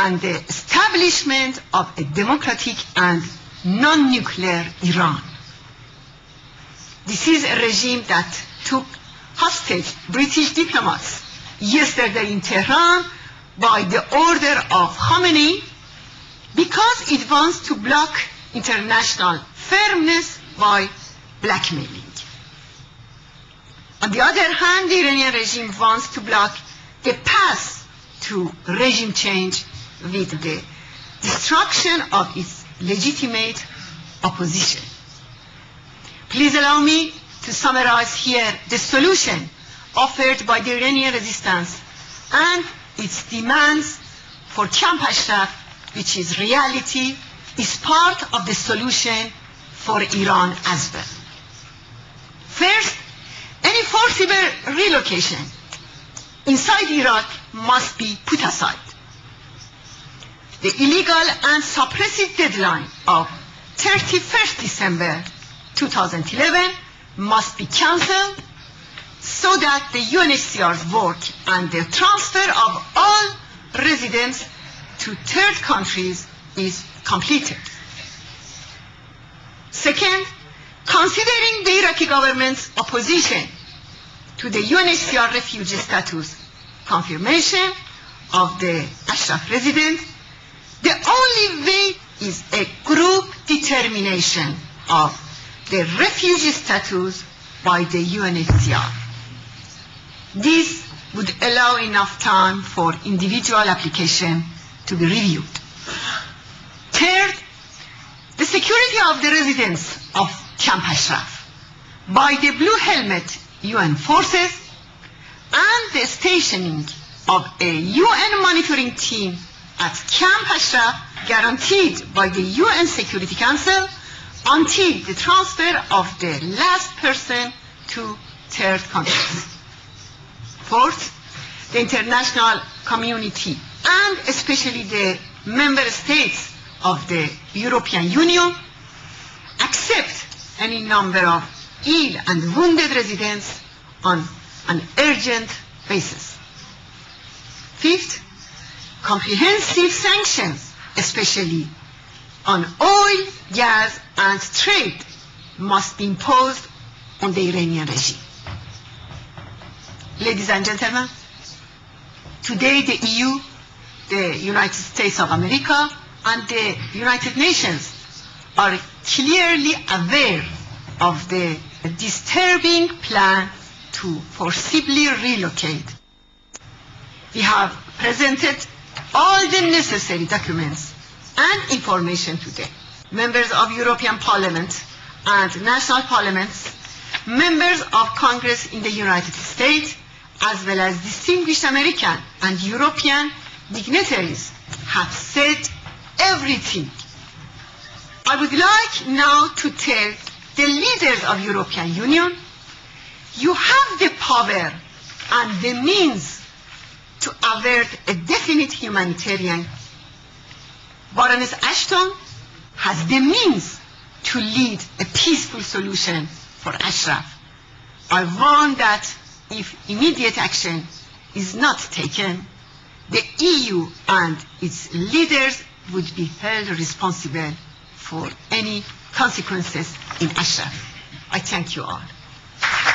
and the establishment of a democratic and non-nuclear Iran. This is a regime that took hostage British diplomats yesterday in Tehran by the order of Khamenei because it wants to block international fairness by blackmailing. On the other hand, the Iranian regime wants to block the path to regime change with the destruction of its legitimate opposition. Please allow me to summarize here the solution offered by the Iranian resistance and its demands for Camp Ashraf, which is reality, is part of the solution for Iran as well. First, any forcible relocation inside Iraq must be put aside. The illegal and suppressive deadline of 31st December 2011 must be cancelled so that the UNHCR's work and the transfer of all residents to third countries is completed. Second, considering the Iraqi government's opposition to the UNHCR refugee status confirmation of the Ashraf resident, the only way is a group determination of the refugee status by the UNHCR. This would allow enough time for individual application to be reviewed. Third, the security of the residents of Camp Ashraf by the Blue Helmet UN forces and the stationing of a UN monitoring team at Camp Ashraf guaranteed by the UN Security Council until the transfer of the last person to third countries. Fourth, the international community and especially the member states of the European Union accept any number of ill and wounded residents on an urgent basis. Fifth, comprehensive sanctions, especially on oil, gas, and trade, must be imposed on the Iranian regime. Ladies and gentlemen, today the EU, the United States of America, and the United Nations are clearly aware of the disturbing plan to forcibly relocate. We have presented all the necessary documents and information today. Members of European Parliament and national parliaments, members of Congress in the United States, as well as distinguished American and European dignitaries have said everything. I would like now to tell the leaders of European Union, you have the power and the means to avert a definite humanitarian. Baroness Ashton has the means to lead a peaceful solution for Ashraf. I warn that if immediate action is not taken, the EU and its leaders would be held responsible for any consequences in Ashraf. I thank you all.